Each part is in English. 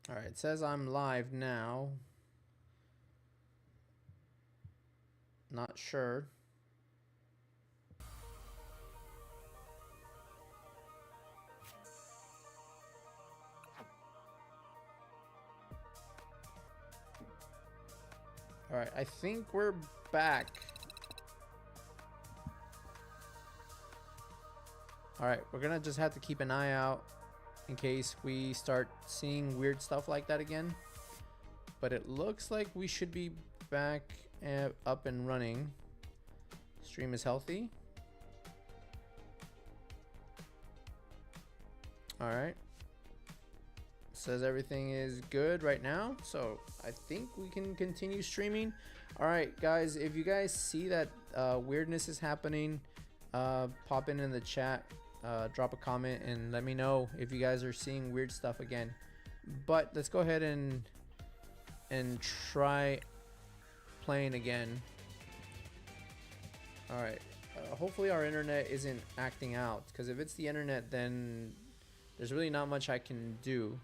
All right, it says I'm live now. Not sure. All right, I think we're back. All right, we're gonna just have to keep an eye out in case we start seeing weird stuff like that again. But it looks like we should be back up and running. Stream is healthy. All right. Says everything is good right now, so I think we can continue streaming. All right, guys, if you guys see that weirdness is happening, pop in the chat, drop a comment, and let me know if you guys are seeing weird stuff again. But let's go ahead and try playing again. All right, hopefully our internet isn't acting out, because if it's the internet, then there's really not much I can do.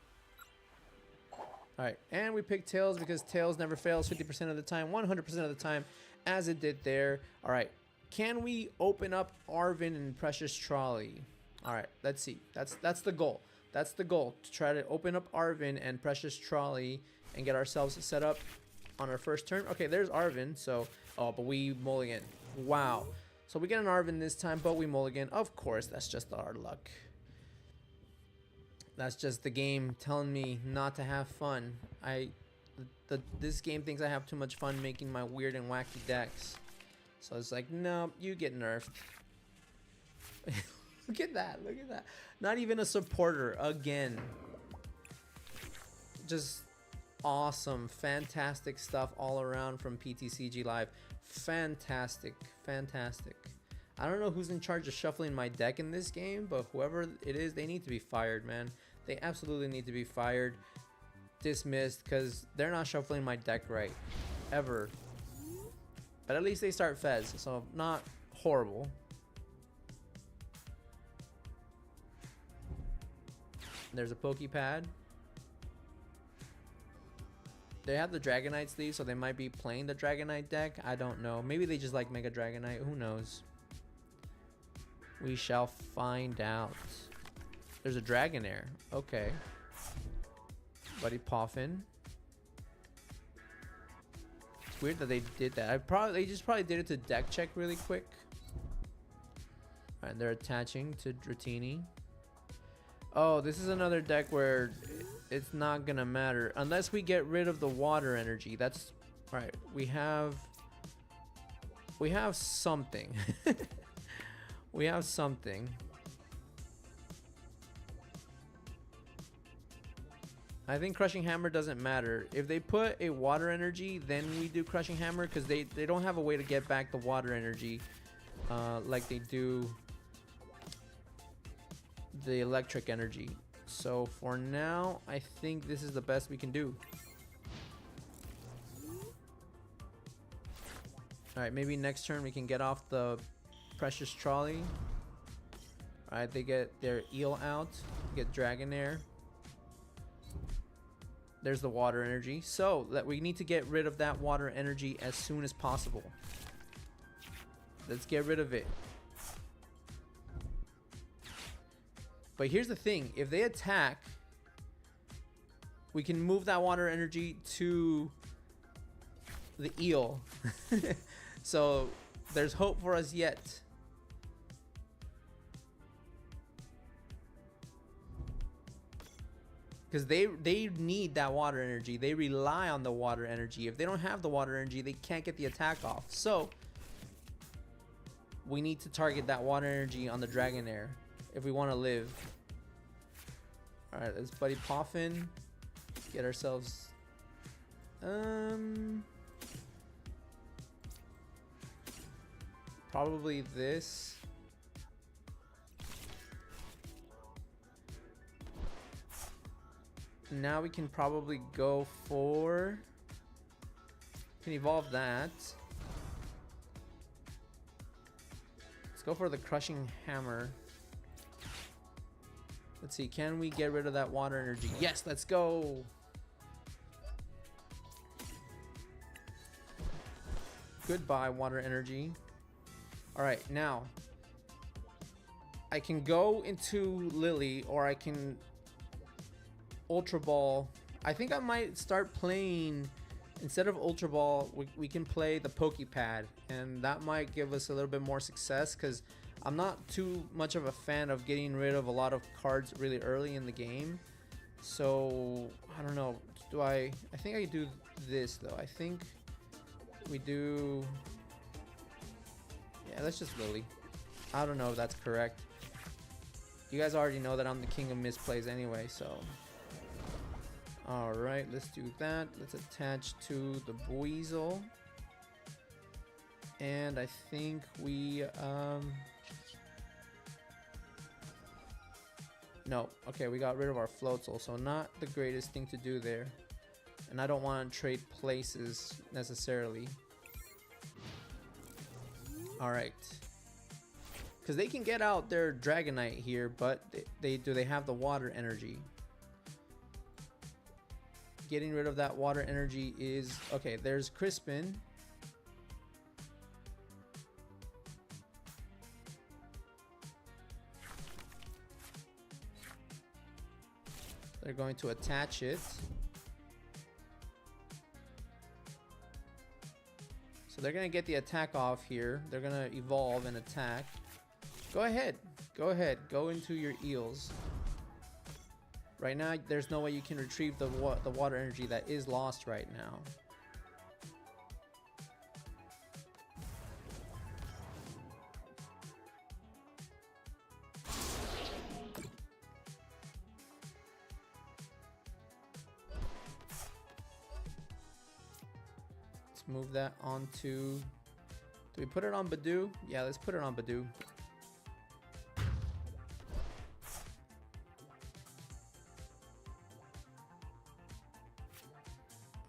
All right, and we picked Tails because Tails never fails 50% of the time, 100% of the time, as it did there. All right, can we open up Arvin and Precious Trolley? All right, let's see. That's the goal. That's the goal, to try to open up Arvin and Precious Trolley and get ourselves set up on our first turn. Okay, there's Arvin. So, oh, but we mulligan. Wow. So we get an Arvin this time, but we mulligan. Of course, that's just our luck. That's just the game telling me not to have fun. This game thinks I have too much fun making my weird and wacky decks. So it's like, no, you get nerfed. Look at that, look at that. Not even a supporter again. Just awesome, fantastic stuff all around from PTCG Live. Fantastic, fantastic. I don't know who's in charge of shuffling my deck in this game, but whoever it is, they need to be fired, man. They absolutely need to be fired, dismissed, because they're not shuffling my deck right, ever. But at least they start Fez, so not horrible. There's a Pokepad. They have the Dragonite sleeve, so they might be playing the Dragonite deck. I don't know. Maybe they just like Mega Dragonite. Who knows? We shall find out. There's a Dragonair. Okay. Buddy Poffin. It's weird that they did that. They just probably did it to deck check really quick. Alright, they're attaching to Dratini. Oh, this is another deck where it's not gonna matter unless we get rid of the water energy. That's right. We have something. We have something. I think Crushing Hammer doesn't matter. If they put a water energy, then we do Crushing Hammer, because they don't have a way to get back the water energy like they do the electric energy. So for now, I think this is the best we can do. Alright, maybe next turn we can get off the Precious Trolley. Alright, they get their eel out. Get Dragonair. There's the water energy. So that we need to get rid of that water energy as soon as possible. Let's get rid of it. But here's the thing. If they attack, we can move that water energy to the eel. So there's hope for us yet. Because they need that water energy. They rely on the water energy. If they don't have the water energy, they can't get the attack off. So we need to target that water energy on the Dragonair if we want to live. Alright, let's Buddy Poffin. Get ourselves probably this. Now we can probably go for, can evolve that. Let's go for the Crushing Hammer. Let's see, can we get rid of that water energy? Yes, let's go. Goodbye, water energy. All right, now I can go into Lily, or I can Ultra Ball. I think I might start playing, instead of Ultra Ball, we can play the Pokepad, and that might give us a little bit more success, because I'm not too much of a fan of getting rid of a lot of cards really early in the game. So I don't know, I think I do this though. I think we do, yeah, let's just Lily. I don't know if that's correct. You guys already know that I'm the king of misplays anyway, so. All right, let's do that. Let's attach to the Boisterous. And I think we, no, okay, we got rid of our Floatzel, so not the greatest thing to do there. And I don't want to trade places necessarily. All right. Because they can get out their Dragonite here, but they have the water energy. Getting rid of that water energy is okay. There's Crispin. They're going to attach it. So they're going to get the attack off here. They're going to evolve and attack. Go ahead. Go ahead. Go into your eels. Right now, there's no way you can retrieve the water energy that is lost right now. Let's move that onto... Do we put it on Badoo? Yeah, let's put it on Badoo.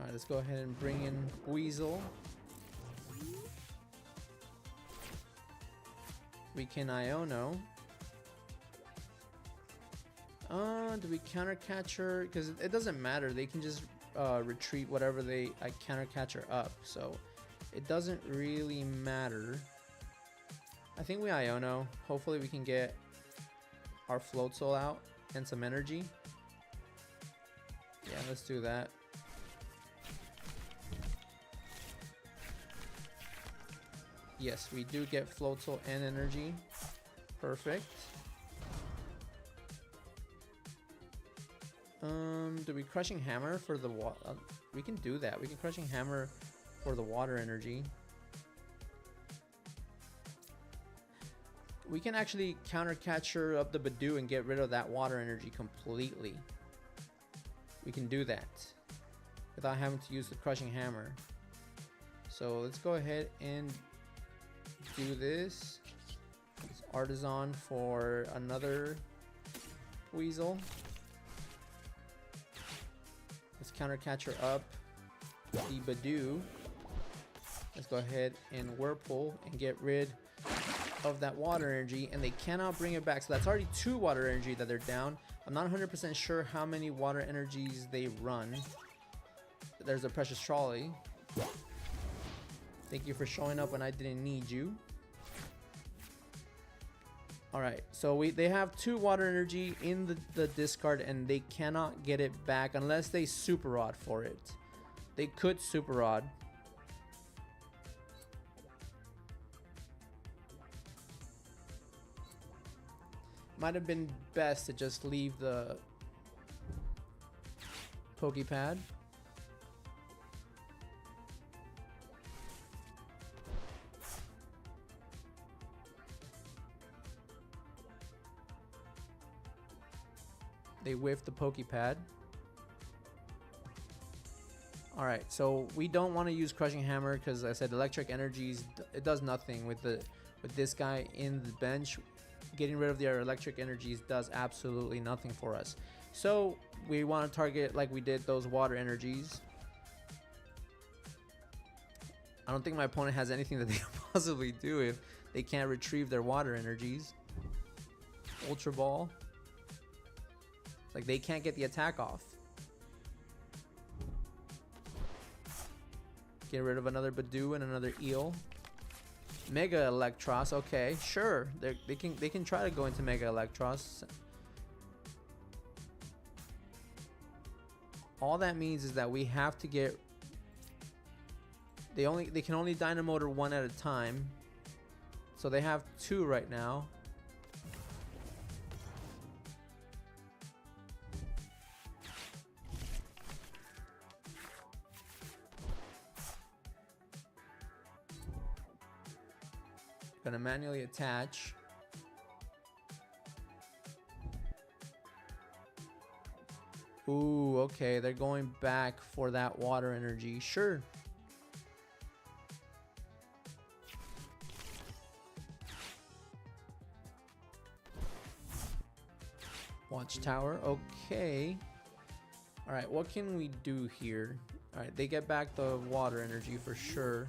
Alright, let's go ahead and bring in Weasel. We can Iono. Do we counter catcher? Because it doesn't matter. They can just retreat whatever I counter catcher up. So it doesn't really matter. I think we Iono. Hopefully we can get our Floatzel out and some energy. Yeah, let's do that. Yes, we do get Floatzel and energy. Perfect. Do we Crushing Hammer for the water? We can do that. We can Crushing Hammer for the water energy. We can actually counter catcher up the Badoo and get rid of that water energy completely. We can do that without having to use the Crushing Hammer. So let's go ahead and do this. It's Artisan for another Weasel. Let's counter catcher up the Badoo. Let's go ahead and Whirlpool and get rid of that water energy, and they cannot bring it back. So that's already 2 water energy that they're down. I'm not 100% sure how many water energies they run. There's a Precious Trolley. Thank you for showing up when I didn't need you. Alright, so they have 2 water energy in the discard, and they cannot get it back unless they Super Rod for it. They could Super Rod. Might have been best to just leave the Pokepad. They whiffed the Pokepad. Alright, so we don't want to use Crushing Hammer because I said electric energies, it does nothing with this guy in the bench. Getting rid of their electric energies does absolutely nothing for us. So we want to target, like we did, those water energies. I don't think my opponent has anything that they can possibly do if they can't retrieve their water energies. Ultra Ball. Like, they can't get the attack off. Get rid of another Badoo and another Eel. Mega Electros. Okay, sure. They can try to go into Mega Electros. All that means is that we have to get. They can only Dynamotor one at a time. So they have two right now. Gonna manually attach. Ooh, okay, they're going back for that water energy. Sure. Watchtower, okay. All right, what can we do here? All right, they get back the water energy for sure.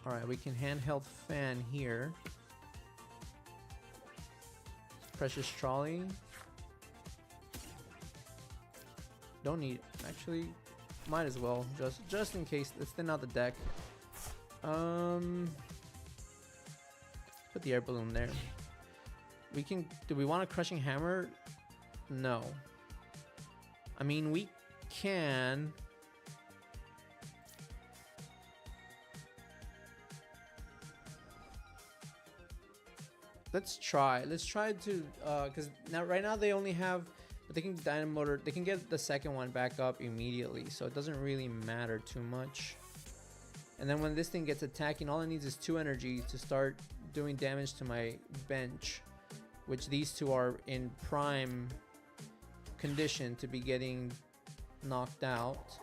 All right, we can handheld fan here. Precious Trolley. Don't need, actually, might as well, just in case. Let's thin out the deck. Put the air balloon there. We can, do we want a Crushing Hammer? No. I mean, we can. Let's try to, because right now they only have, but they can Dynamotor, they can get the second one back up immediately, so it doesn't really matter too much. And then when this thing gets attacking, all it needs is 2 energy to start doing damage to my bench, which these two are in prime condition to be getting knocked out.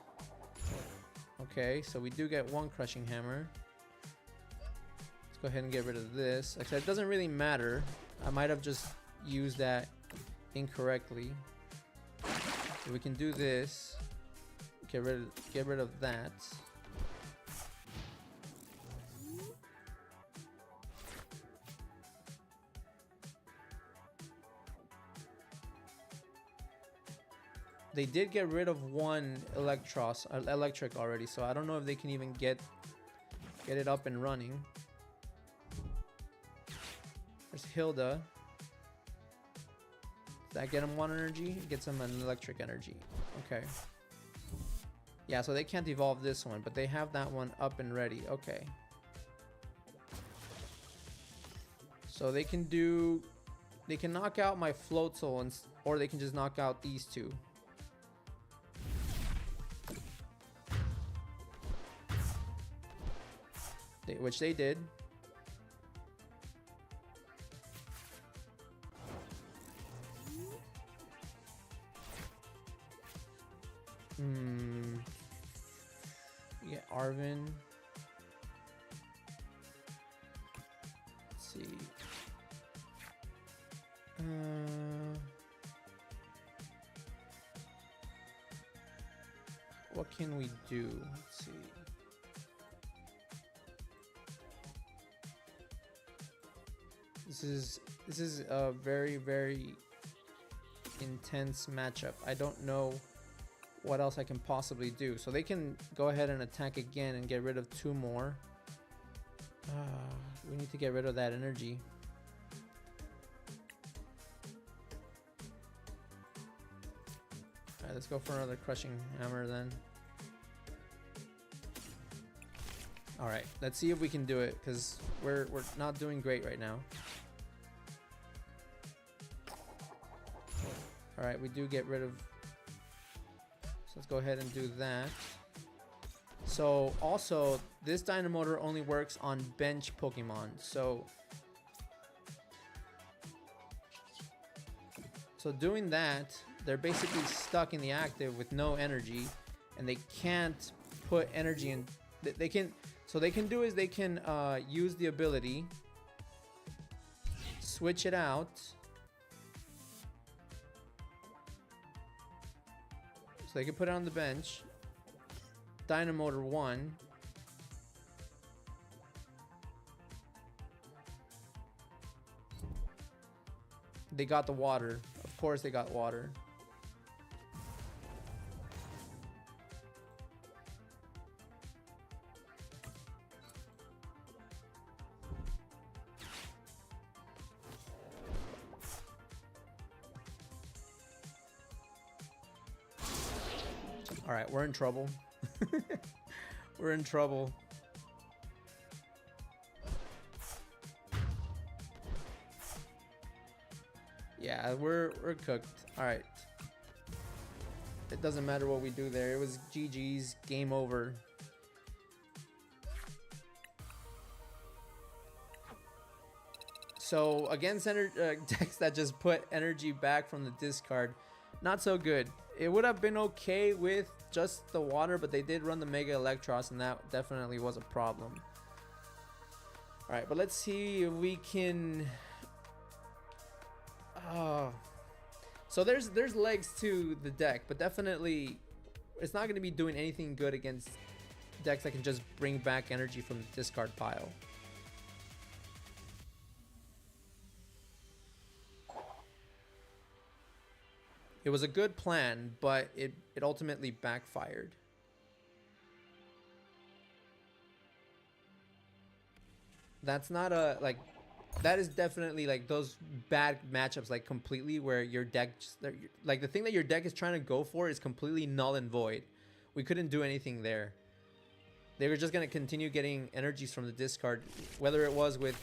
Okay, so we do get 1 Crushing Hammer. Go ahead and get rid of this. Like I said, it doesn't really matter. I might have just used that incorrectly. So we can do this. Get rid of that. They did get rid of 1 electric already, so I don't know if they can even get it up and running. There's Hilda. Does that get him 1 energy? It gets him an electric energy. Okay. Yeah, so they can't evolve this one, but they have that one up and ready. Okay. So they can knock out my Floatzel, or they can just knock out these two. Which they did. Yeah, Arvin. Let's see. What can we do? Let's see. This is a very, very intense matchup. I don't know what else I can possibly do. So they can go ahead and attack again and get rid of 2 more. We need to get rid of that energy. Alright, let's go for another Crushing Hammer then. Alright, let's see if we can do it, because we're not doing great right now. Alright, we do get rid of. So let's go ahead and do that. So also, this Dynamotor only works on bench Pokemon. So doing that, they're basically stuck in the active with no energy, and they can't put energy in. They can. So they can do is they can use the ability, switch it out. So they can put it on the bench. Dynamotor 1. They got the water. Of course they got water. Alright, we're in trouble. We're in trouble. Yeah, we're cooked. Alright. It doesn't matter what we do there. It was GG's. Game over. So against decks that just put energy back from the discard, not so good. It would have been okay with just the water, but they did run the Mega Electros, and that definitely was a problem. Alright, but let's see if we can... So there's legs to the deck, but definitely it's not going to be doing anything good against decks that can just bring back energy from the discard pile. It was a good plan, but it ultimately backfired. That's not a, like, that is definitely like those bad matchups, like completely where your deck, like the thing that your deck is trying to go for is completely null and void. We couldn't do anything there. They were just going to continue getting energies from the discard, whether it was with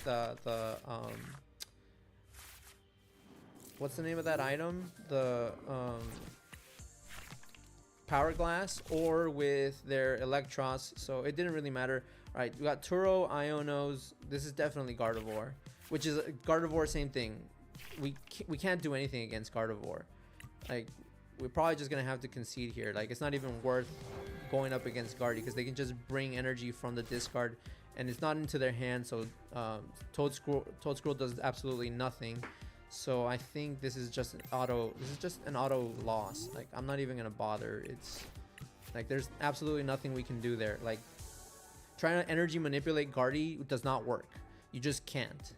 what's the name of that item? The Power Glass, or with their Electros, so it didn't really matter. Alright, we got Turo, Ionos. This is definitely Gardevoir, which is Gardevoir, same thing. We can't do anything against Gardevoir. Like, we're probably just going to have to concede here. Like, it's not even worth going up against Guardy, because they can just bring energy from the discard, and it's not into their hand, so Toadscruel does absolutely nothing. So I think this is just an auto loss. Like, I'm not even gonna bother. It's like there's absolutely nothing we can do there. Like, trying to energy manipulate Guardy does not work. You just can't.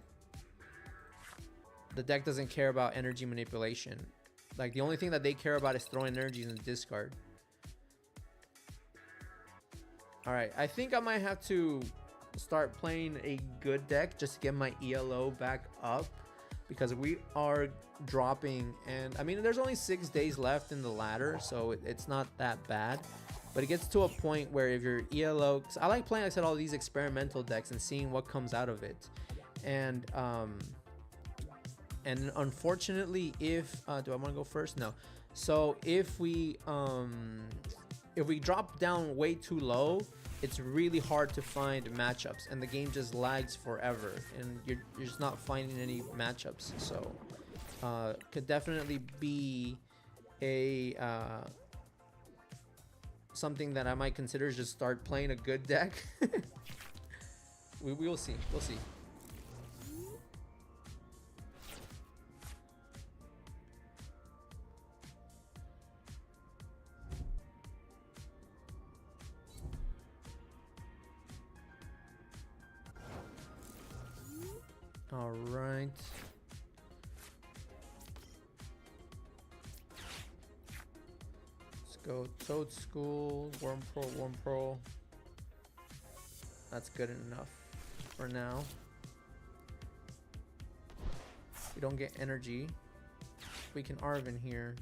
The deck doesn't care about energy manipulation. Like, the only thing that they care about is throwing energies in the discard. Alright, I think I might have to start playing a good deck just to get my ELO back up, because we are dropping, and I mean, there's only 6 days left in the ladder, so it's not that bad. But it gets to a point where if your ELO, 'cause I like playing, like I said, all these experimental decks and seeing what comes out of it. And unfortunately, if do I want to go first? No. So if we drop down way too low, it's really hard to find matchups, and the game just lags forever, and you're just not finding any matchups. So could definitely be a something that I might consider is just start playing a good deck. we will see. We'll see. All right. Let's go Toadscruel, Whirlpool. That's good enough for now. We don't get energy. We can Arven here.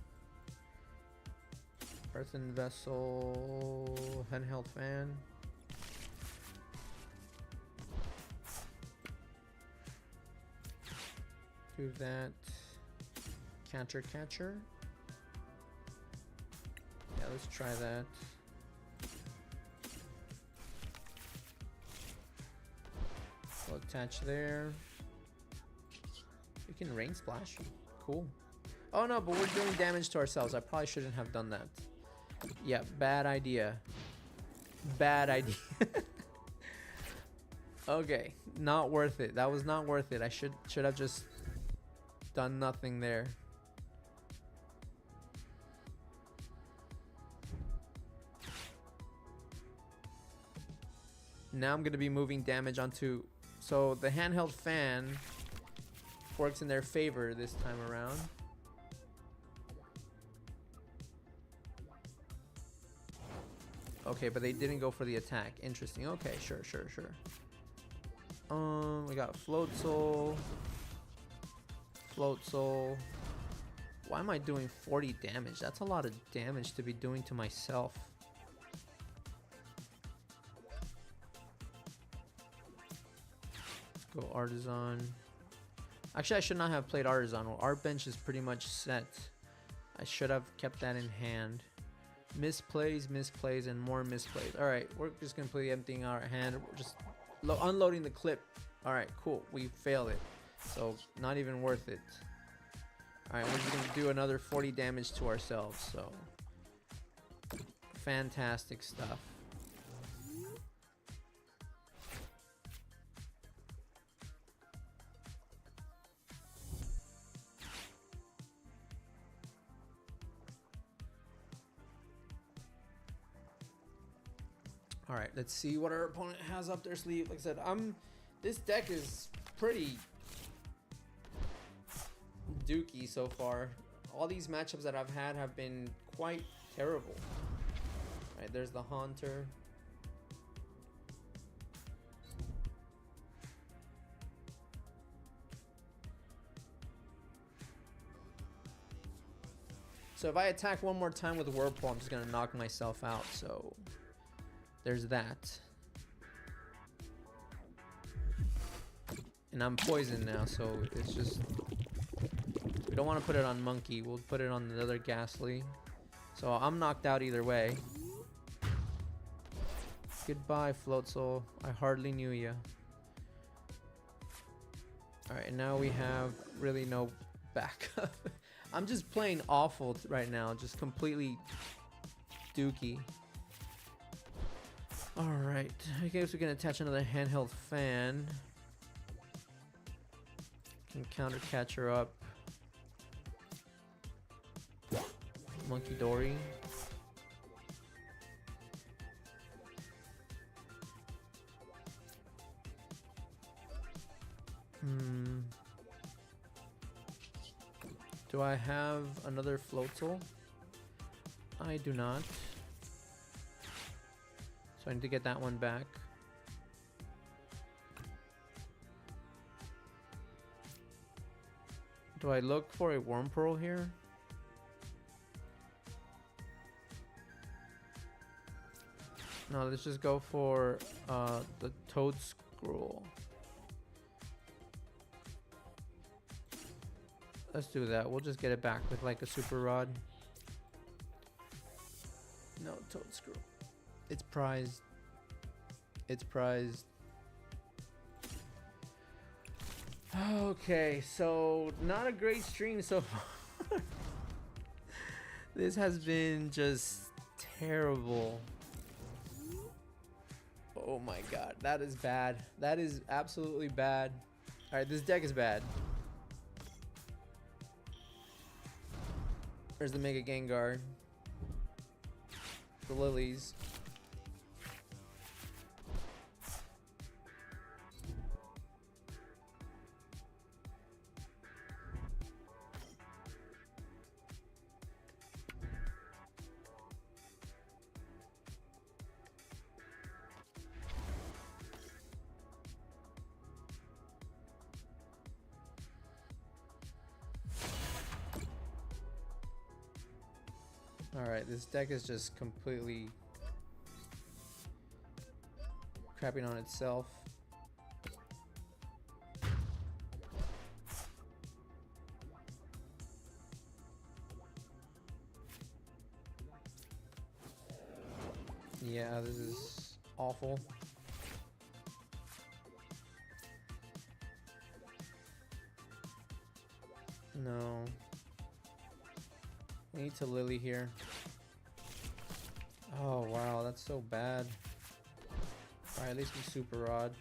Earthen Vessel, handheld fan. Do that. Catcher. Yeah, let's try that. We'll attach there. We can Rain Splash. Cool. Oh no, but we're doing damage to ourselves. I probably shouldn't have done that. Yeah, bad idea. Bad idea. Okay, not worth it. That was not worth it. I should have just done nothing there. Now I'm going to be moving damage onto... So the handheld fan works in their favor this time around. Okay, but they didn't go for the attack. Interesting. Okay, sure. We got Floatzel. Why am I doing 40 damage? That's a lot of damage to be doing to myself. go Artisan. Actually, I should not have played Artisan. Well, our bench is pretty much set. I should have kept that in hand. Misplays, misplays, and more misplays. Alright, we're just completely emptying our hand. We're just unloading the clip. Alright, cool. We failed it. So, not even worth it. Alright, we're just going to do another 40 damage to ourselves. So, fantastic stuff. All right, let's see what our opponent has up their sleeve. Like I said, this deck is pretty dookie so far. All these matchups that I've had have been quite terrible. All right, there's the Haunter. So if I attack one more time with Whirlpool, I'm just gonna knock myself out. So there's that. And I'm poisoned now, so it's just... We don't want to put it on Monkey. We'll put it on the other Ghastly. So I'm knocked out either way. Goodbye, Floatzel. I hardly knew ya. Alright, and now we have really no backup. I'm just playing awful right now. Just completely dookie. Alright, I guess we can attach another handheld fan. Can counter catch her up. Monkey Dory. Do I have another Floatzel? I do not. So I need to get that one back. Do I look for a Whirlpool here? No, let's just go for the Toad Scroll. Let's do that. We'll just get it back with like a Super Rod. No, Toad Scroll. It's prized. It's prized. Okay, so not a great stream so far. This has been just terrible. Oh my god, that is bad. That is absolutely bad. Alright, this deck is bad. There's the Mega Gengar. The Lilies. Alright, this deck is just completely crapping on itself. Yeah, this is awful. No. We need to Lily here. Oh wow, that's so bad. Alright, at least we Super Rod.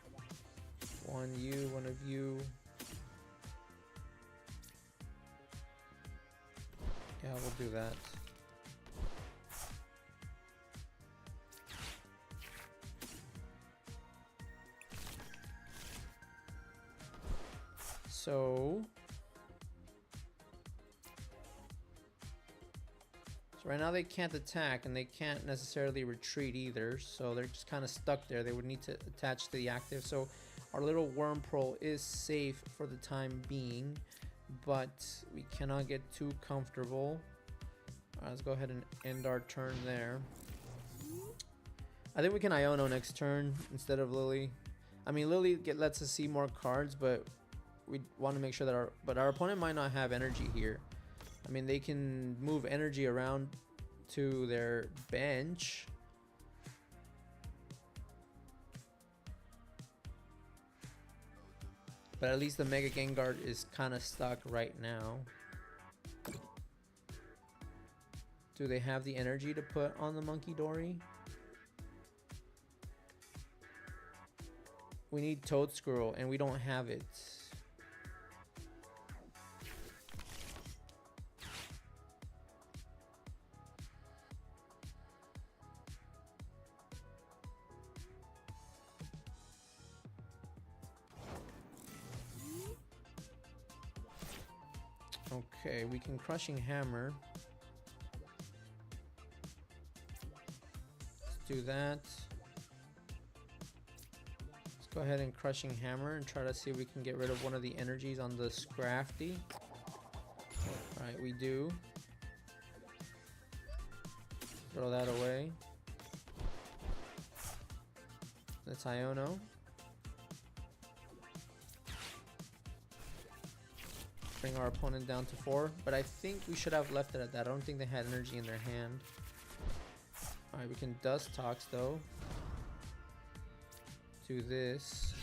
One you, one of you. Yeah, we'll do that. So right now they can't attack and they can't necessarily retreat either, so they're just kind of stuck there. They would need to attach to the active, so our little Whirlpool is safe for the time being, but we cannot get too comfortable. Alright, let's go ahead and end our turn there. I think we can Iono next turn instead of Lily. I mean, Lily lets us see more cards, but we want to make sure that our opponent might not have energy here. I mean, they can move energy around to their bench. But at least the Mega Gengar is kind of stuck right now. Do they have the energy to put on the Monkey Dory? We need Toad Squirrel, and we don't have it. Okay, we can Crushing Hammer. Let's do that. Let's go ahead and Crushing Hammer and try to see if we can get rid of one of the energies on the Scrafty. Alright, we do. Throw that away. That's Iono. Bring our opponent down to 4, but I think we should have left it at that. I don't think they had energy in their hand. Alright, we can Dustox though. Do this.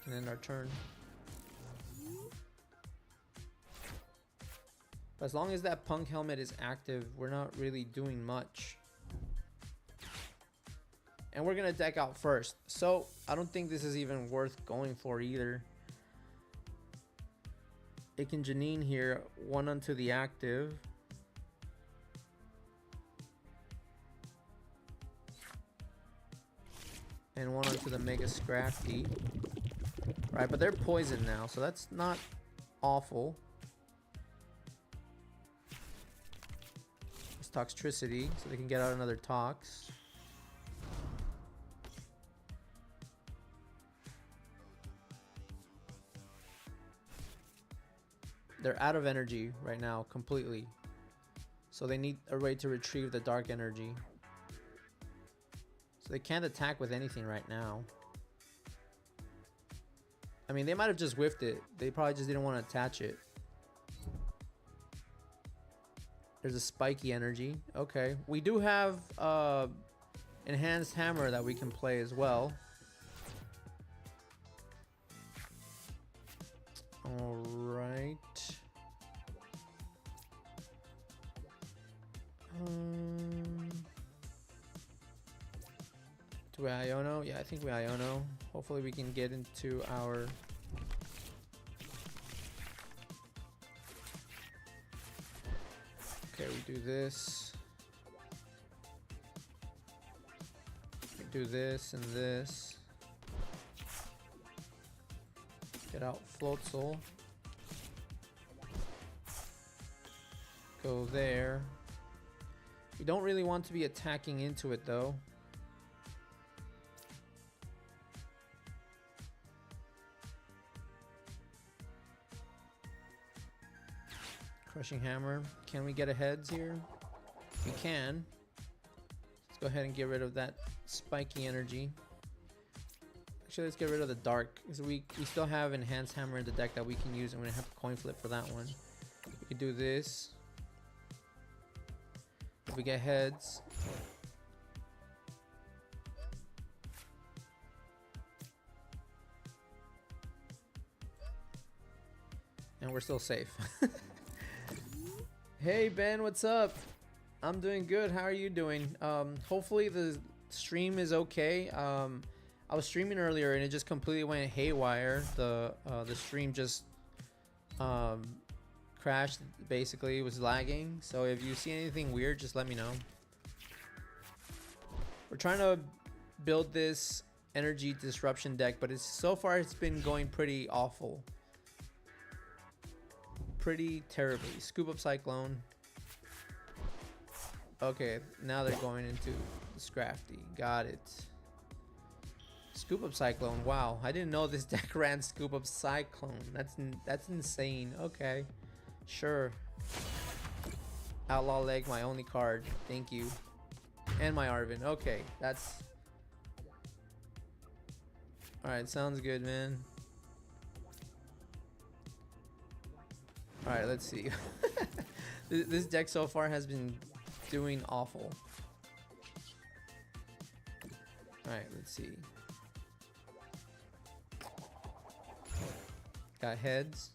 And end our turn. But as long as that Punk Helmet is active, we're not really doing much. And we're gonna deck out first, so I don't think this is even worth going for either. It can Janine here, 1 onto the active. And 1 onto the Mega Scrafty. Right, but they're poisoned now, so that's not awful. It's Toxtricity, so they can get out another Tox. They're out of energy right now, completely. So they need a way to retrieve the dark energy. So they can't attack with anything right now. I mean, they might have just whiffed it. They probably just didn't want to attach it. There's a spiky energy. Okay. We do have Enhanced Hammer that we can play as well. Alright. Do we Iono? Yeah, I think we Iono. Hopefully we can get into our... Okay, we do this. We do this and this. Get out Floatzel. Go there. We don't really want to be attacking into it though. Crushing Hammer. Can we get a heads here? We can. Let's go ahead and get rid of that spiky energy. Actually, let's get rid of the dark, because we still have Enhanced Hammer in the deck that we can use, and we're gonna have to coin flip for that one. We can do this. If we get heads, and we're still safe. Hey Ben, what's up? I'm doing good. How are you doing? Hopefully the stream is okay. I was streaming earlier and it just completely went haywire. The stream just crashed. Basically, it was lagging. So if you see anything weird, just let me know. We're trying to build this energy disruption deck, but so far it's been going pretty awful. Pretty terribly. Scoop up Cyclone. Okay, now they're going into the Scrafty. Got it. Scoop up Cyclone. Wow, I didn't know this deck ran Scoop up Cyclone. That's insane. Okay, sure. Outlaw Leg, my only card. Thank you. And my Arvin. Okay, that's... Alright, sounds good, man. Alright, let's see. This deck so far has been doing awful. Alright, let's see. Got heads.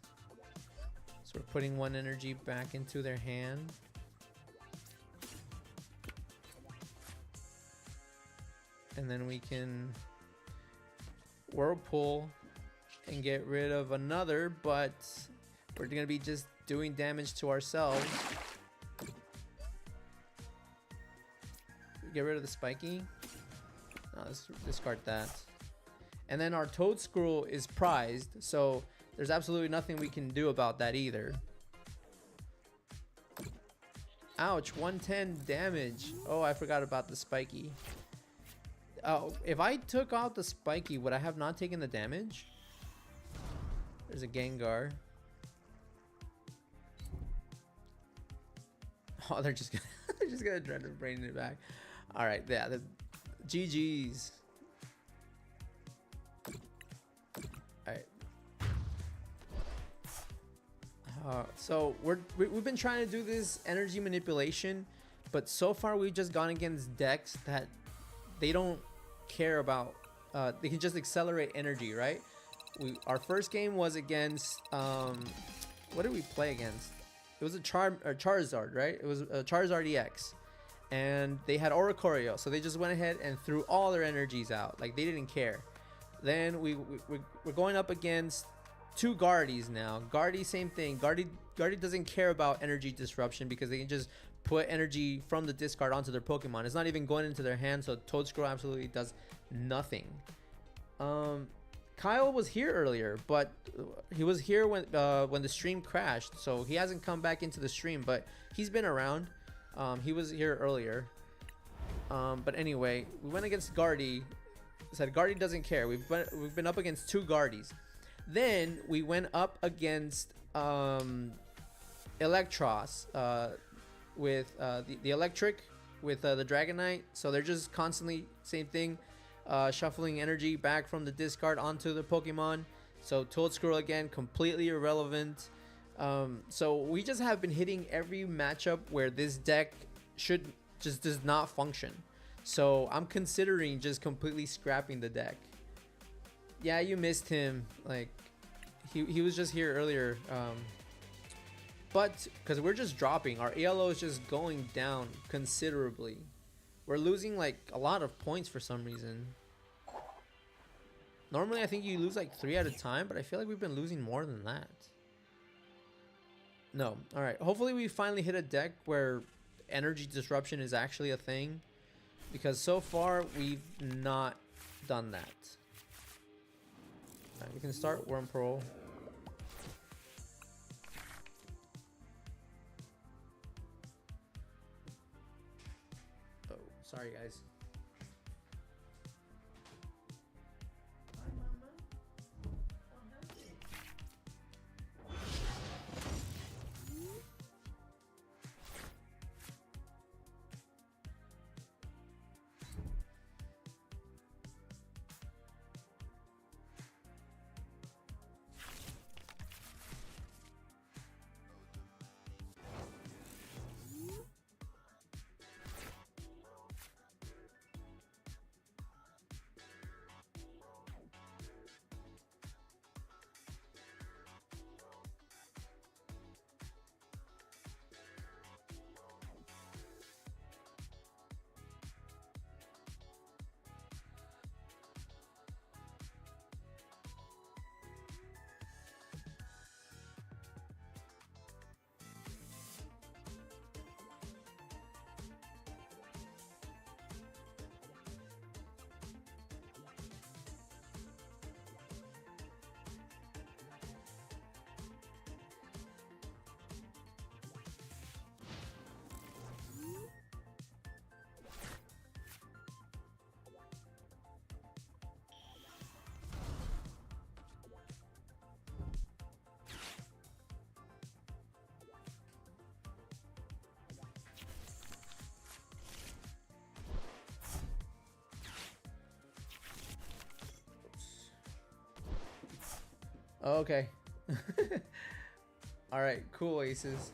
So we're putting one energy back into their hand. And then we can Whirlpool and get rid of another, but we're gonna be just doing damage to ourselves. Get rid of the spiky. No, let's discard that. And then our Toadscruel is prized, so there's absolutely nothing we can do about that either. Ouch, 110 damage. Oh, I forgot about the spiky. Oh, if I took out the spiky, would I have not taken the damage? There's a Gengar. Oh, they're just gonna they're just gonna try to bring it back. All right, yeah, the GG's. All right. So we've been trying to do this energy manipulation, but so far we've just gone against decks that they don't care about. They can just accelerate energy, right? Our first game was against what did we play against? It was a Charizard, right? It was a Charizard EX, and they had Oricorio, so they just went ahead and threw all their energies out, like they didn't care. Then we're going up against two Guardies now. Guardy, same thing. Guardy doesn't care about energy disruption because they can just put energy from the discard onto their Pokemon. It's not even going into their hand, so Toadscruel absolutely does nothing. Kyle was here earlier, but he was here when the stream crashed, so he hasn't come back into the stream, but he's been around. He was here earlier. But anyway, we went against Guardy. Said Guardy doesn't care. We've been up against two Guardies. Then we went up against Electros with the electric with the Dragonite. So they're just constantly same thing, shuffling energy back from the discard onto the Pokemon. So Toadscruel again, completely irrelevant. So we just have been hitting every matchup where this deck does not function. So I'm considering just completely scrapping the deck. Yeah, you missed him. Like he was just here earlier. But because we're just dropping, our ELO is just going down considerably. We're losing like a lot of points for some reason. Normally I think you lose like 3 at a time, but I feel like we've been losing more than that. No. All right. Hopefully we finally hit a deck where energy disruption is actually a thing, because so far we've not done that. All right, we can start Whirlpool. Oh, sorry guys. Oh, okay. All right, cool, aces.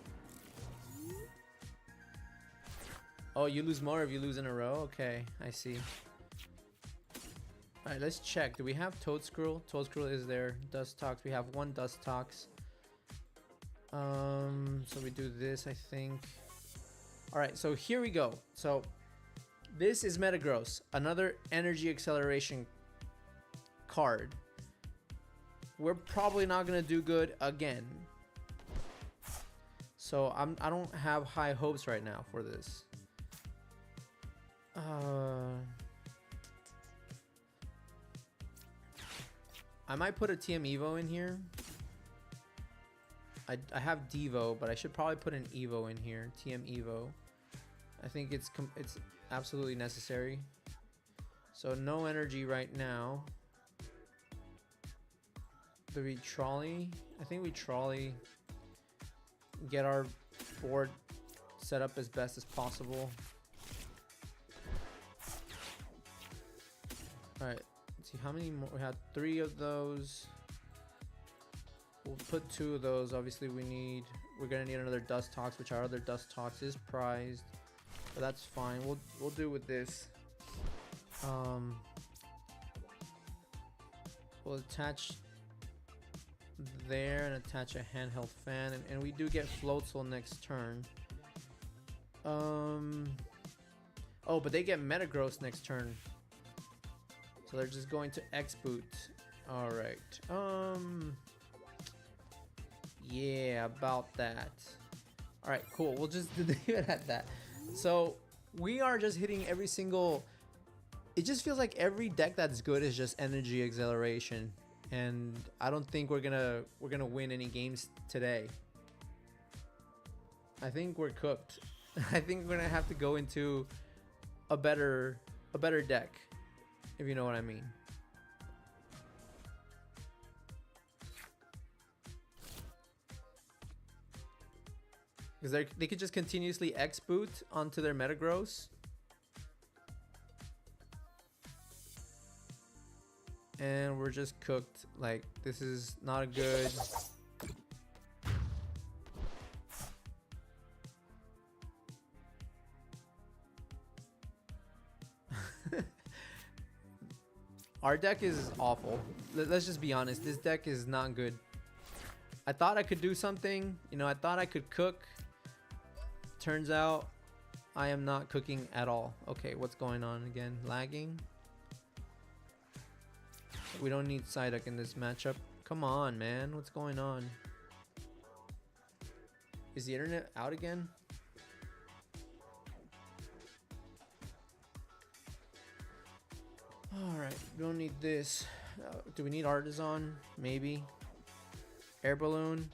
Oh, you lose more if you lose in a row? Okay, I see. All right, let's check. Do we have Toadscruel? Toadscruel is there. Dustox. We have one Dustox. So we do this, I think. All right, so here we go. So this is Metagross, another energy acceleration card. We're probably not gonna do good again. So I don't have high hopes right now for this. I might put a TM Evo in here. I have Devo, but I should probably put an Evo in here. TM Evo. I think it's absolutely necessary. So no energy right now. Do we trolley? I think we trolley. Get our board set up as best as possible. Alright, let's see how many more. We had 3 of those. We'll put 2 of those. Obviously we're gonna need another Dustox, which our other Dustox is prized. But that's fine. We'll do with this. We'll attach there and attach a handheld fan, and we do get Floatzel next turn. Oh, but they get Metagross next turn, so they're just going to X boot. All right. Yeah, about that. All right, cool. We'll just leave it at that. So we are just hitting every single. It just feels like every deck that's good is just energy acceleration. And I don't think we're gonna win any games today. I think we're cooked. I think we're gonna have to go into a better deck, if you know what I mean. Because they could just continuously X boot onto their Metagross. And we're just cooked. Like, this is not a good. Our deck is awful. Let's just be honest. This deck is not good. I thought I could do something. You know, I thought I could cook. Turns out I am not cooking at all. Okay, what's going on again? Lagging? We don't need Psyduck in this matchup. Come on, man. What's going on? Is the internet out again? Alright, we don't need this. Do we need Artisan? Maybe. Air Balloon?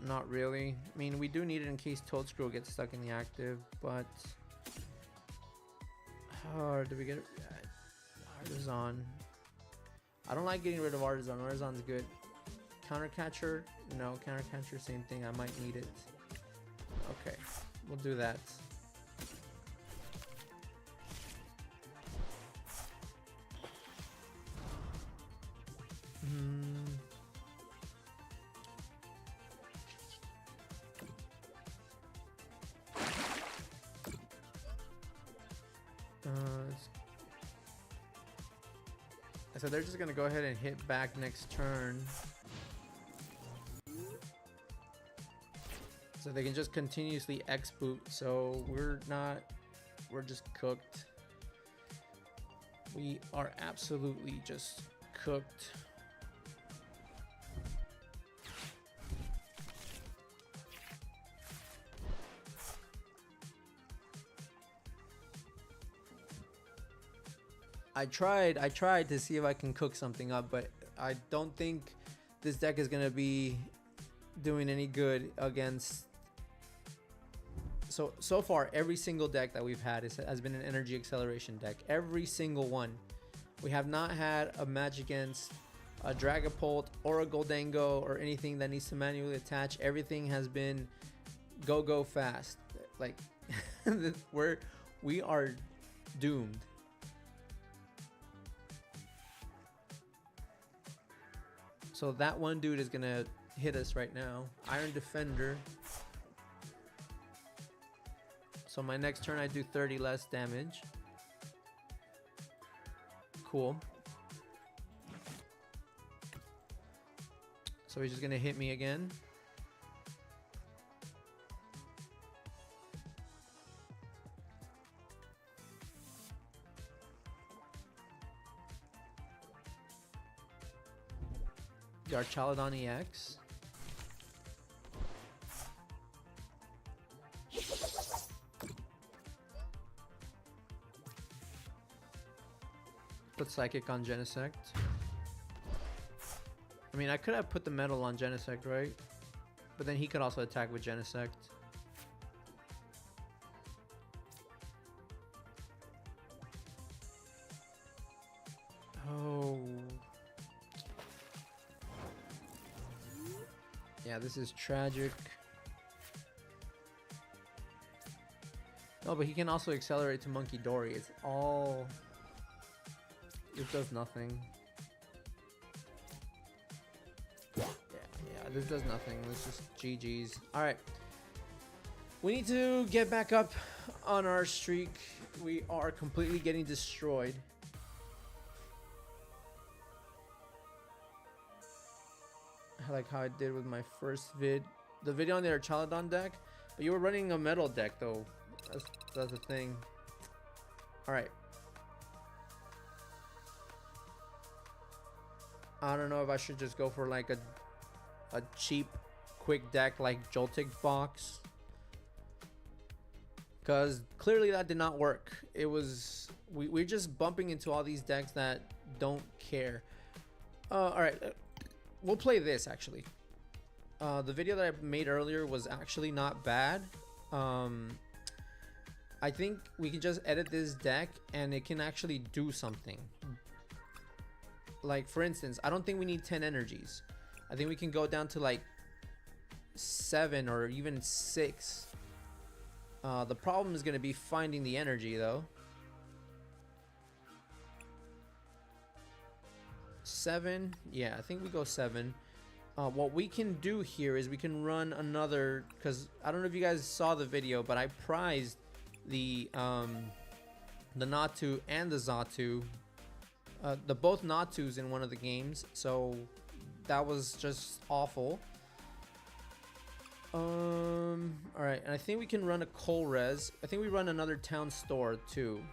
Not really. I mean, we do need it in case Toadscruel gets stuck in the active, but... do we get it? Artisan. I don't like getting rid of Artisan. Artisan's good. Countercatcher? No, Countercatcher, same thing. I might need it. Okay, we'll do that. So they're just gonna go ahead and hit back next turn. So they can just continuously X boot. So we're just cooked. We are absolutely just cooked. I tried to see if I can cook something up, but I don't think this deck is gonna be doing any good against. So far, every single deck that we've had has been an energy acceleration deck. Every single one. We have not had a match against a Dragapult or a Goldango or anything that needs to manually attach. Everything has been go fast. Like we are doomed. So that one dude is gonna hit us right now. Iron Defender. So my next turn I do 30 less damage. Cool. So he's just gonna hit me again. Garchaladon EX. Put Psychic on Genesect. I mean, I could have put the Metal on Genesect, right? But then he could also attack with Genesect. Oh. Yeah, this is tragic. Oh, but he can also accelerate to Monkey Dory. It's all... It does nothing. Yeah, this does nothing. This is GG's. Alright. We need to get back up on our streak. We are completely getting destroyed. I like how I did with my first vid. The video on the Archaladon deck. But you were running a metal deck though. That's the thing. Alright. I don't know if I should just go for like a cheap quick deck like Joltik box, because clearly that did not work. It was we're just bumping into all these decks that don't care. All right, we'll play this actually. The video that I made earlier was actually not bad. I think we can just edit this deck and it can actually do something. Like for instance, I don't think we need 10 energies. I think we can go down to like 7 or even 6. The problem is going to be finding the energy though. 7, yeah, I think we go 7. What we can do here is we can run another, because I don't know if you guys saw the video, but I prized the Natu and the Xatu. The both Natus in one of the games, so that was just awful. Alright, and I think we can run a Colress. I think we run another town store too.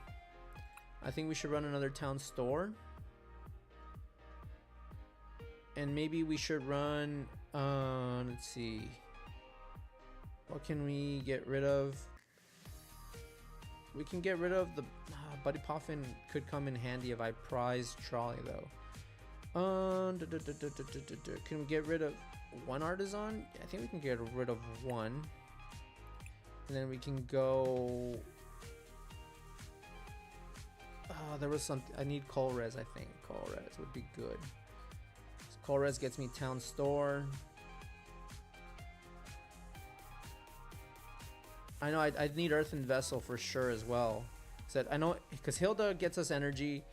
I think we should run another town store. And maybe we should run, let's see. What can we get rid of? We can get rid of the... Buddy Poffin could come in handy if I prize Trolley though. Can we get rid of one Artisan? I think we can get rid of one. And then we can go... there was something... I need Colress, I think. Colress would be good. So Colress gets me Town Store. I know I'd need Earthen Vessel for sure as well. Said I know because Hilda gets us energy,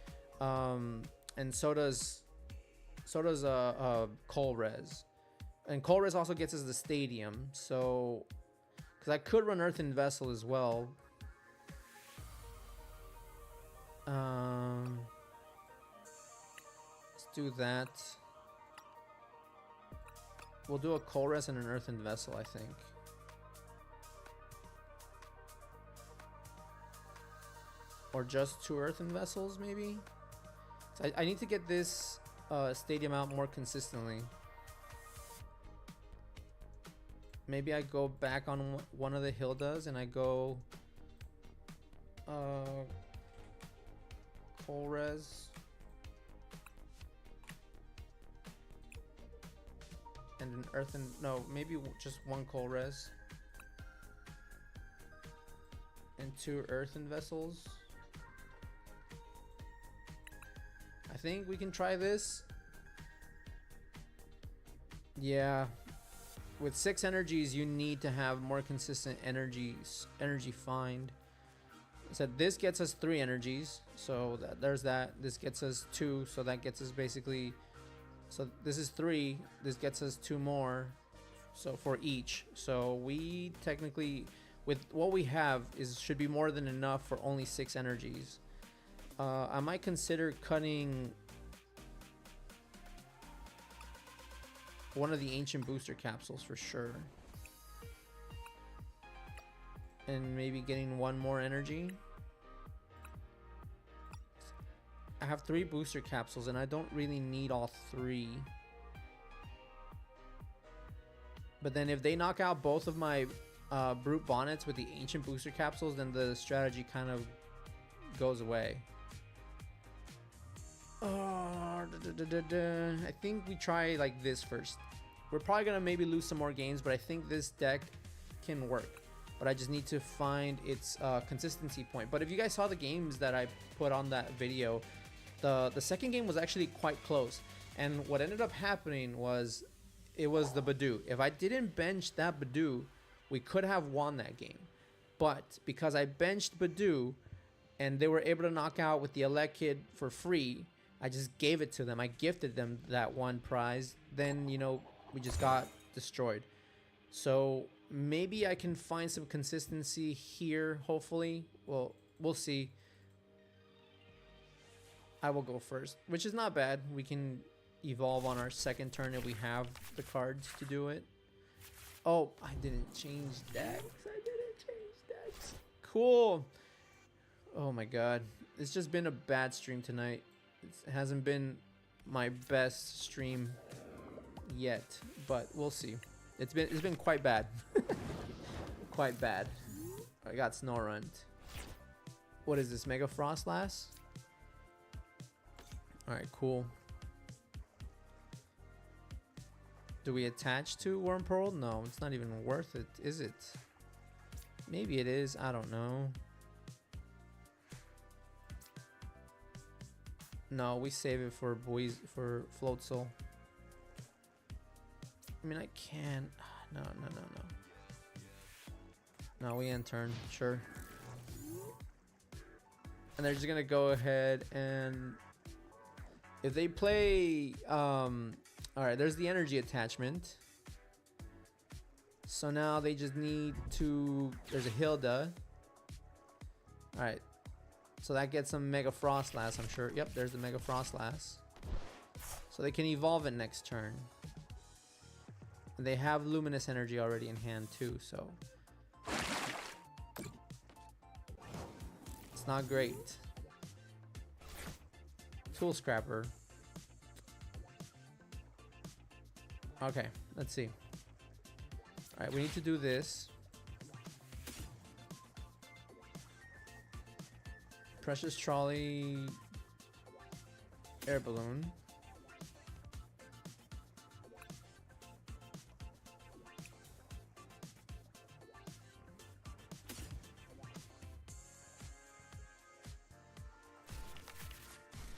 and so does Colress, and Colress also gets us the stadium. So, because I could run Earthen Vessel as well. Let's do that. We'll do a Colress and an Earthen Vessel, I think. Or just 2 Earthen Vessels, maybe? So I need to get this stadium out more consistently. Maybe I go back on one of the Hildas and I go... Colress. And an Earthen... No, maybe just 1 Colress. And 2 Earthen Vessels. I think we can try this. Yeah. With 6 energies, you need to have more consistent energy find. So this gets us 3 energies. So there's that. This gets us 2. So that gets us basically So this is 3. This gets us 2 more. So for each. So we technically, with what we have, should be more than enough for only 6 energies. I might consider cutting one of the ancient booster capsules for sure. And maybe getting 1 more energy. I have 3 booster capsules and I don't really need all 3. But then if they knock out both of my brute bonnets with the ancient booster capsules, then the strategy kind of goes away. I think we try like this first. We're probably gonna maybe lose some more games, but I think this deck can work. But I just need to find its consistency point. But if you guys saw the games that I put on that video, the second game was actually quite close. And what ended up happening was, it was the Badoo. If I didn't bench that Badoo, we could have won that game. But because I benched Badoo and they were able to knock out with the Elekid for free, I just gave it to them. I gifted them that 1 prize. Then, you know, we just got destroyed. So maybe I can find some consistency here, hopefully. Well, we'll see. I will go first, which is not bad. We can evolve on our second turn if we have the cards to do it. Oh, I didn't change decks. Cool. Oh my god. It's just been a bad stream tonight. It hasn't been my best stream yet, but we'll see. It's been quite bad. Quite bad. I got Snorunt. What is this? Mega Frostlass? Alright, cool. Do we attach to Whirlpool? No, it's not even worth it, is it? Maybe it is. I don't know. No, we save it for Floatzel. I mean, I can. No. No, we end turn. Sure. And they're just gonna go ahead and if they play. All right, there's the energy attachment. So now they just need to. There's a Hilda. All right. So that gets some Mega Frostlass, I'm sure. Yep, there's the Mega Frostlass. So they can evolve it next turn. And they have Luminous Energy already in hand too, so. It's not great. Tool Scrapper. Okay, let's see. All right, we need to do this. Precious Trolley, Air Balloon.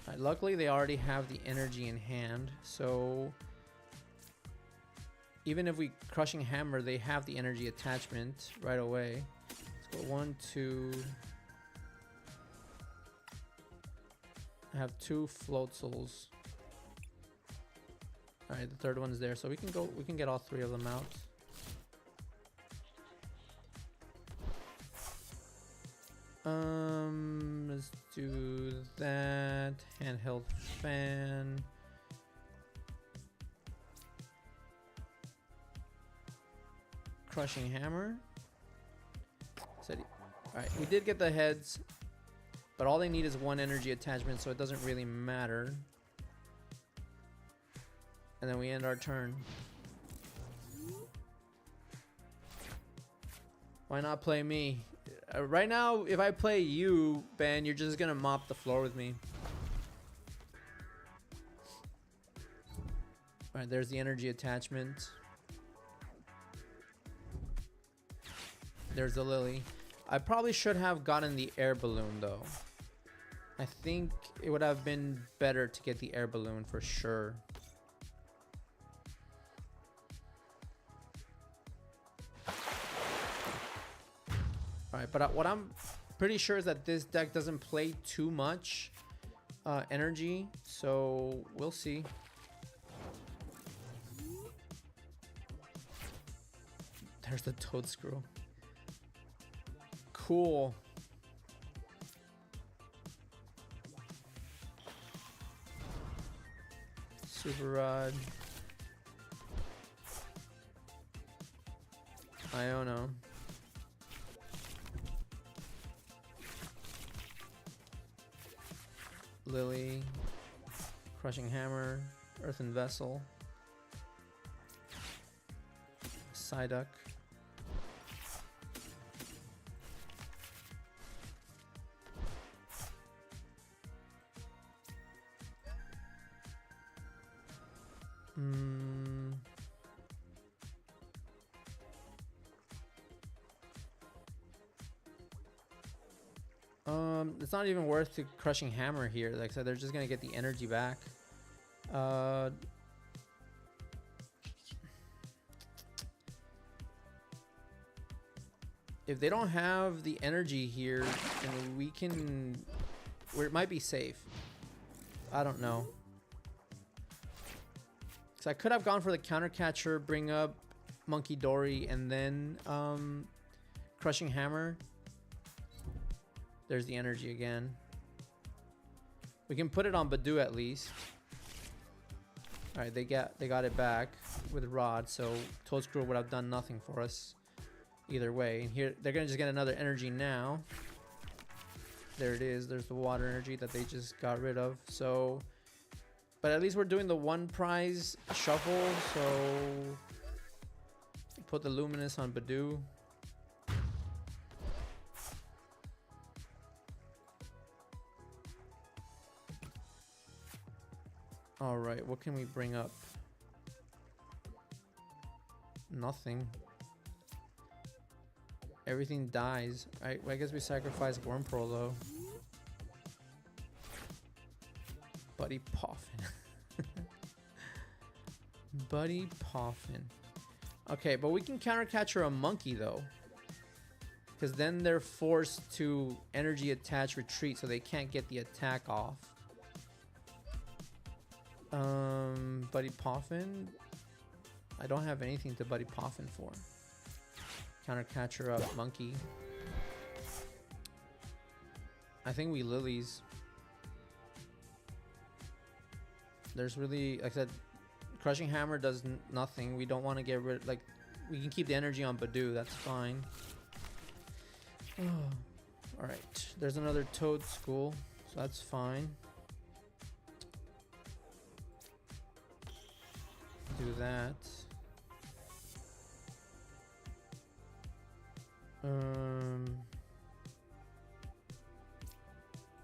All right, luckily they already have the energy in hand, so even if we Crushing Hammer, they have the energy attachment right away. Let's go 1, 2. I have 2 Floatzels. All right, the third one's there, so we can get all 3 of them out. Let's do that. Handheld fan. Crushing Hammer. All right, we did get the heads, but all they need is 1 energy attachment, so it doesn't really matter. And then we end our turn. Why not play me? Right now, if I play you, Ben, you're just gonna mop the floor with me. All right, there's the energy attachment. There's the Lily. I probably should have gotten the Air Balloon though. I think it would have been better to get the Air Balloon for sure. Alright, but what I'm pretty sure is that this deck doesn't play too much energy, so we'll see. There's the toad screw. Cool. Super Rod. Iono. Lily. Crushing Hammer. Earthen Vessel. Psyduck. It's not even worth the Crushing Hammer here. Like I said, they're just gonna get the energy back. If they don't have the energy here, then we can, where it might be safe. I don't know. So I could have gone for the counter catcher, bring up Monkey Dory, and then Crushing Hammer. There's the energy again. We can put it on Badoo at least. All right, they got it back with Rod, so Toadscrew would have done nothing for us either way. And here they're gonna just get another energy now. There it is. There's the water energy that they just got rid of. So, but at least we're doing the one prize shuffle. So put the Luminous on Badoo. All right, what can we bring up? Nothing. Everything dies. Alright, well, I guess we sacrifice Whirlpool though. Buddy Poffin. Buddy Poffin. Okay, but we can counter catcher a monkey though. Because then they're forced to energy attach retreat, so they can't get the attack off. Buddy Poffin. I don't have anything to Buddy Poffin for. Counter catcher up monkey. I think we Lilies. There's really, like I said, Crushing Hammer does nothing. We don't want to get rid, like, we can keep the energy on Badoo, that's fine. Alright, there's another Toad School, so that's fine. Do that.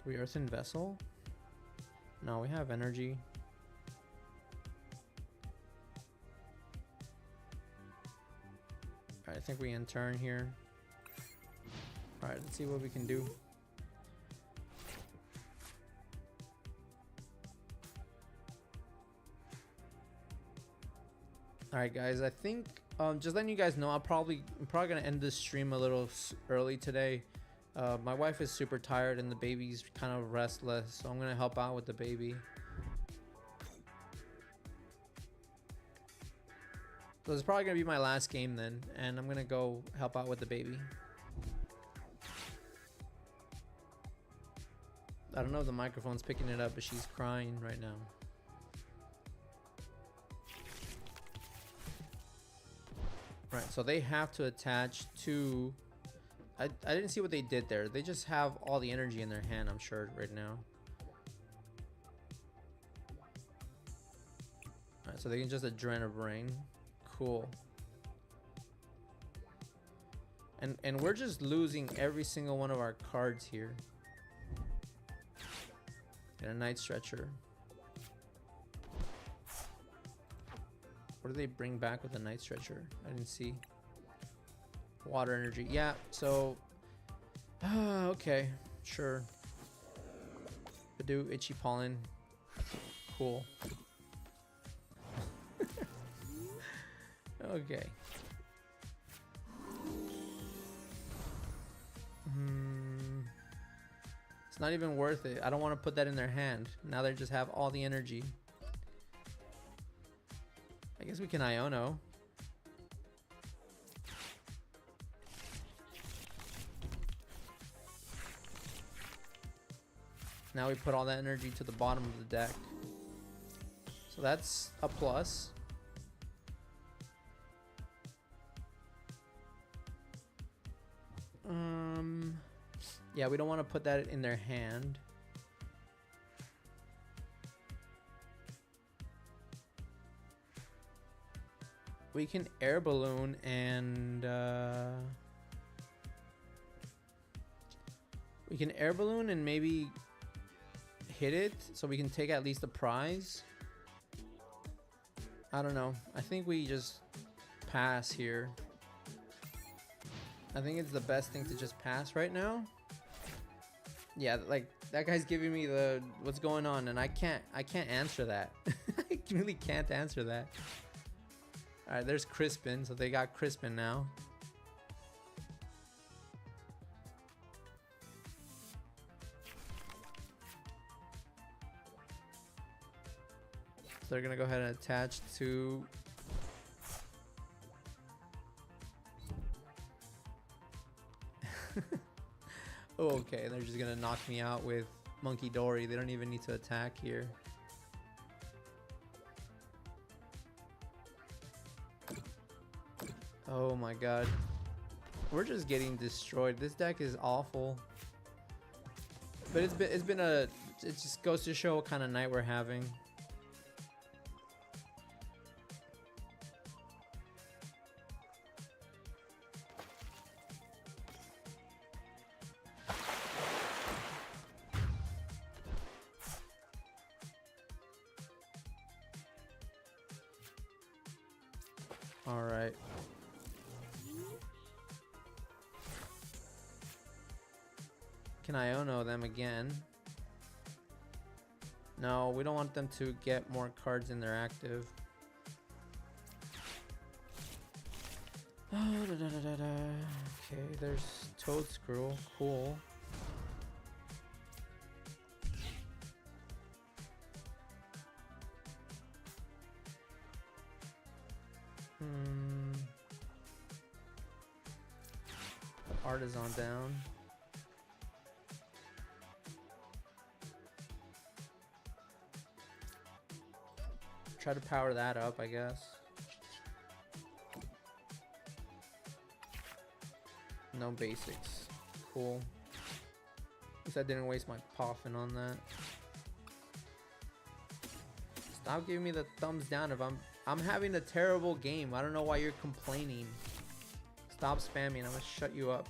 We Earthen Vessel? No, we have energy. Alright, I think we in turn here. Alright, let's see what we can do. Alright guys, I think just letting you guys know, I'm probably gonna end this stream a little early today. My wife is super tired and the baby's kind of restless, so I'm gonna help out with the baby. So it's probably gonna be my last game then, and I'm gonna go help out with the baby. I don't know if the microphone's picking it up, but she's crying right now. Right, so they have to attach to... I didn't see what they did there. They just have all the energy in their hand, I'm sure, right now. Alright, so they can just Adrenabrain. Cool. And we're just losing every single one of our cards here. Get a Night Stretcher. What do they bring back with the Night Stretcher? I didn't see. Water energy. Yeah, so... okay, sure. Badoo, Itchy Pollen. Cool. Okay. It's not even worth it. I don't want to put that in their hand. Now they just have all the energy. I guess we can Iono. Now we put all that energy to the bottom of the deck. So that's a plus. Yeah, we don't want to put that in their hand. We can air balloon and we can air balloon and maybe hit it so we can take at least a prize. I don't know. I think we just pass here. I think it's the best thing to just pass right now. Yeah, like that guy's giving me the what's going on, and I can't answer that. I really can't answer that. All right, there's Crispin, so they got Crispin now. So they're gonna go ahead and attach to. Oh, okay, they're just gonna knock me out with Monkey Dory. They don't even need to attack here. Oh my god. We're just getting destroyed. This deck is awful. But it just goes to show what kind of night we're having. All right. Can Iono them again? No, we don't want them to get more cards in their active. Okay, there's Toad Screw. Cool. Artisan down. Try to power that up, I guess. No basics. Cool. At least I didn't waste my poffin on that. Stop giving me the thumbs down if I'm having a terrible game. I don't know why you're complaining. Stop spamming. I'm gonna shut you up.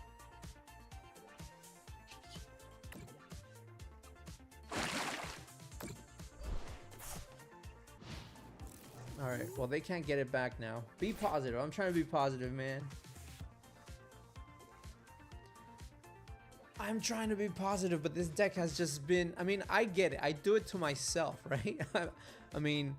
Alright, well they can't get it back now. Be positive. I'm trying to be positive, man. I'm trying to be positive, but this deck has just been... I mean, I get it. I do it to myself, right? I mean...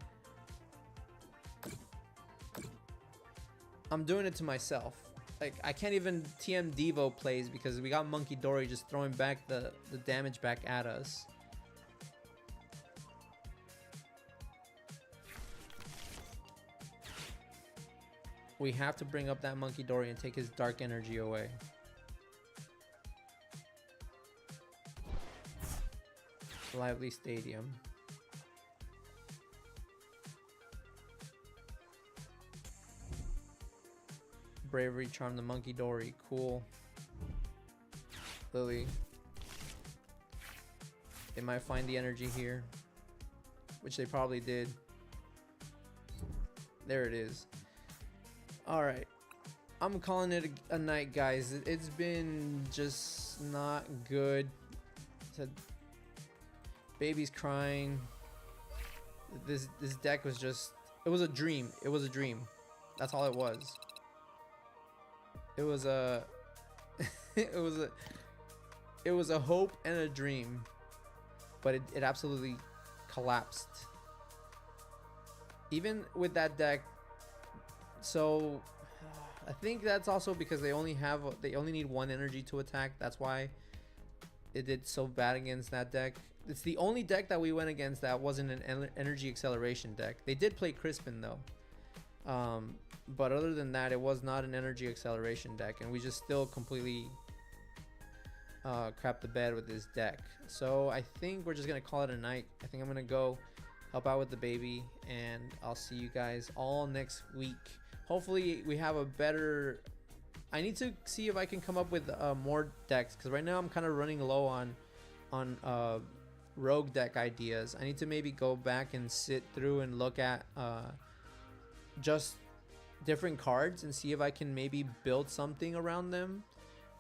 I'm doing it to myself. Like, I can't even TM Devo plays because we got Monkey Dory just throwing back the damage back at us. We have to bring up that Monkey Dory and take his dark energy away. Lively Stadium. Bravery Charm the Monkey Dory. Cool. Lily. They might find the energy here, which they probably did. There it is. Alright, I'm calling it a night, guys. It's been just not good. Baby's crying. This deck was just... It was a dream. It was a dream. That's all it was. It was a... it was a hope and a dream. But it absolutely collapsed. Even with that deck... So I think that's also because they only need one energy to attack. That's why it did so bad against that deck. It's the only deck that we went against that wasn't an energy acceleration deck. They did play Crispin though, but other than that, it was not an energy acceleration deck, and we just still completely crap the bed with this deck. So I think we're just gonna call it a night. I think I'm gonna go help out with the baby, and I'll see you guys all next week. Hopefully we have a better, I need to see if I can come up with more decks, because right now I'm kind of running low on rogue deck ideas. I need to maybe go back and sit through and look at just different cards and see if I can maybe build something around them.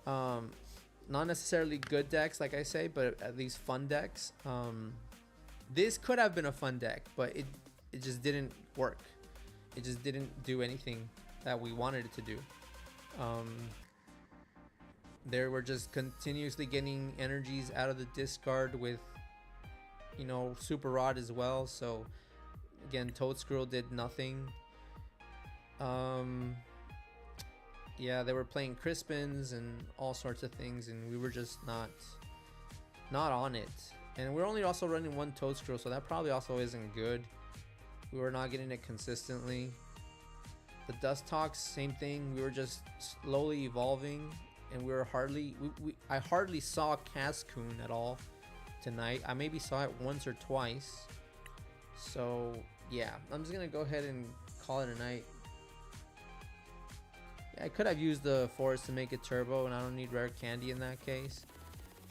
Not necessarily good decks, like I say, but at least fun decks. This could have been a fun deck, but it just didn't work. It just didn't do anything that we wanted it to do. There we're just continuously getting energies out of the discard with, you know, Super Rod as well. So again, Toad Squirrel did nothing. Yeah, they were playing Crispins and all sorts of things, and we were just not on it. And we're only also running one Toad Squirrel, so that probably also isn't good. We were not getting it consistently. The Dustox, same thing. We were just slowly evolving, and we were hardly. I hardly saw Cascoon at all tonight. I maybe saw it once or twice. So yeah, I'm just gonna go ahead and call it a night. Yeah, I could have used the forest to make it turbo, and I don't need rare candy in that case.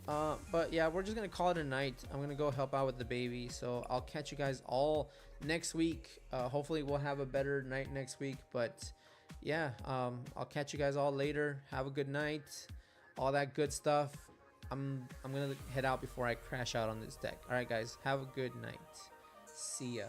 But yeah, we're just gonna call it a night. I'm gonna go help out with the baby, so I'll catch you guys all next week. Hopefully we'll have a better night next week, but yeah, I'll catch you guys all later. Have a good night, all that good stuff. I'm gonna head out before I crash out on this deck. All right guys, have a good night. See ya.